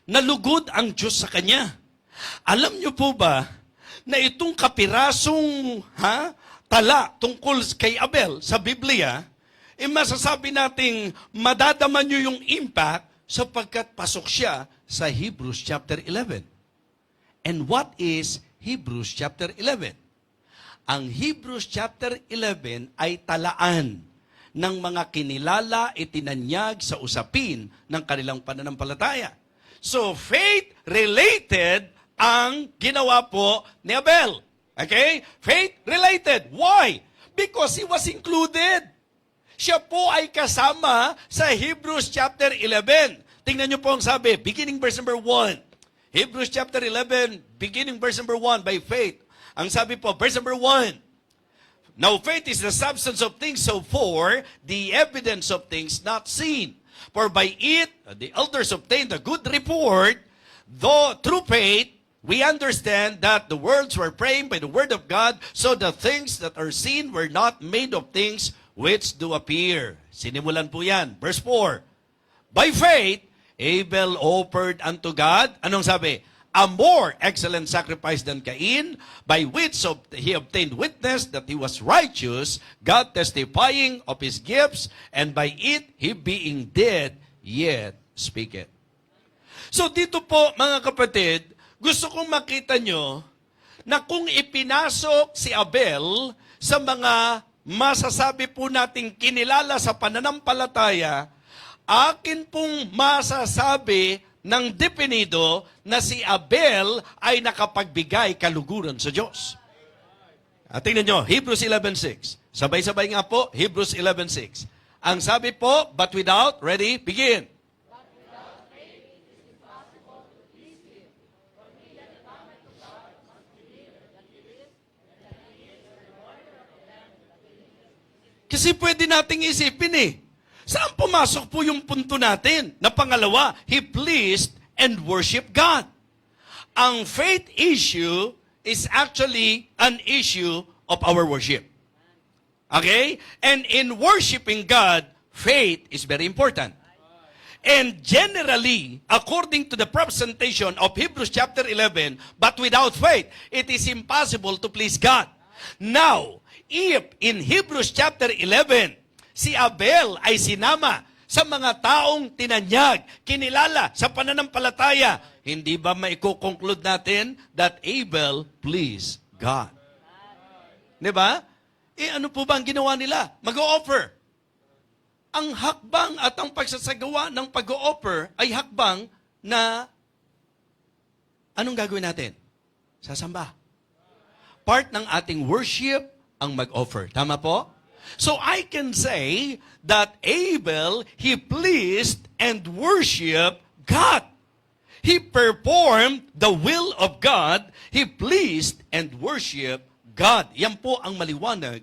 nalugod ang Diyos sa kanya. Alam niyo po ba na itong kapirasong tala tungkol kay Abel sa Biblia, masasabi nating madadama niyo yung impact sapagkat pasok siya sa Hebrews chapter 11. And what is Hebrews chapter 11? Ang Hebrews chapter 11 ay talaan ng mga kinilala itinanyag sa usapin ng kanilang pananampalataya. So, faith-related ang ginawa po ni Abel. Okay? Faith-related. Why? Because he was included. Siya po ay kasama sa Hebrews chapter 11. Tingnan niyo po ang sabi, beginning verse number 1. Hebrews chapter 11, beginning verse number 1, by faith. Ang sabi po, verse number 1, now faith is the substance of things hoped for, the evidence of things not seen. For by it, the elders obtained a good report, though through faith, we understand that the worlds were framed by the word of God, so the things that are seen were not made of things which do appear. Sinimulan po yan. Verse 4, by faith, Abel offered unto God, anong sabi? A more excellent sacrifice than Cain, by which he obtained witness that he was righteous, God testifying of his gifts, and by it he being dead, yet speaketh. So dito po, mga kapatid, gusto kong makita nyo na kung ipinasok si Abel sa mga masasabi po nating kinilala sa pananampalataya, akin pong masasabi ng definido na si Abel ay nakapagbigay kaluguran sa Diyos. At tingnan nyo, Hebrews 11:6. Sabay-sabay nga po, Hebrews 11:6. Ang sabi po, but without, ready, begin. But without faith it is impossible to please Him. For he that cometh to God must believe that He is, and that He is the rewarder of them that believe. Kasi pwede nating isipin saan pumasok po yung punto natin? Na pangalawa, he pleased and worshiped God. Ang faith issue is actually an issue of our worship. Okay? And in worshiping God, faith is very important. And generally, according to the presentation of Hebrews chapter 11, but without faith, it is impossible to please God. Now, if in Hebrews chapter 11, si Abel ay sinama sa mga taong tinanyag, kinilala sa pananampalataya, hindi ba maiko-conclude natin that Abel pleased God? Diba? Ano po ba ang ginawa nila? Mag-o-offer. Ang hakbang at ang pagsasagawa ng pag-o-offer ay hakbang na anong gagawin natin? Sasamba. Part ng ating worship ang mag-offer. Tama po? So I can say that Abel, he pleased and worshiped God. He performed the will of God. He pleased and worshiped God. Yan po ang maliwanag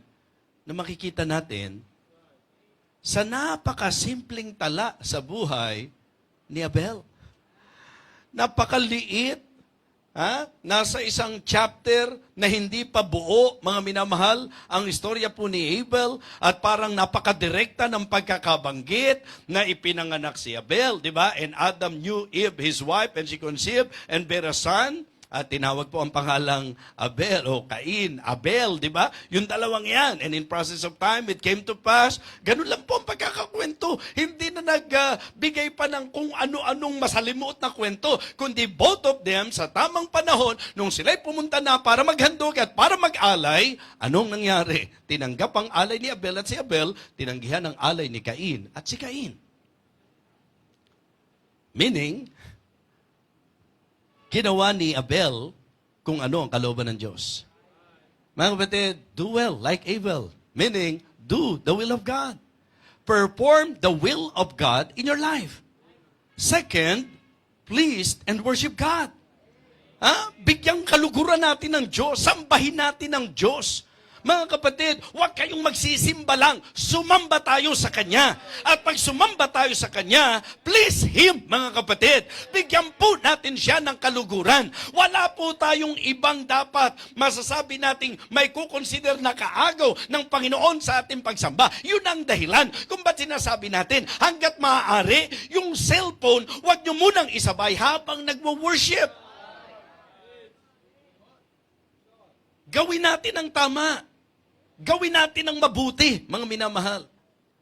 na makikita natin sa napakasimpleng tala sa buhay ni Abel. Napakaliit. Nasa isang chapter na hindi pa buo, mga minamahal, ang istorya po ni Abel at parang napakadirekta ng pagkakabanggit na ipinanganak si Abel, di ba? And Adam knew Eve, his wife, and she conceived and bare a son. At tinawag po ang pangalang Abel o Cain, Abel, di ba? Yung dalawang yan. And in process of time, it came to pass. Ganun lang po ang pagkakakwento. Hindi na nagbigay pa ng kung ano-anong masalimuot na kwento, kundi both of them sa tamang panahon, nung sila'y pumunta na para maghandog at para mag-alay, anong nangyari? Tinanggap ang alay ni Abel at si Abel, tinanggihan ang alay ni Cain at si Cain. Meaning, ginawa ni Abel kung ano ang kalooban ng Diyos. Mga kapatid, do well like Abel. Meaning, do the will of God. Perform the will of God in your life. Second, please and worship God. Bigyang kaluguran natin ng Diyos. Sambahin natin ng Diyos. Mga kapatid, huwag kayong magsisimba lang. Sumamba tayo sa Kanya. At pag sumamba tayo sa Kanya, please Him, mga kapatid. Bigyan po natin siya ng kaluguran. Wala po tayong ibang dapat masasabi nating may kukonsider na kaagaw ng Panginoon sa ating pagsamba. Yun ang dahilan kung ba't sinasabi natin, hanggat maaari, yung cellphone, huwag nyo munang isabay habang nagwo-worship. Gawin natin ang tama. Gawin natin ang mabuti, mga minamahal.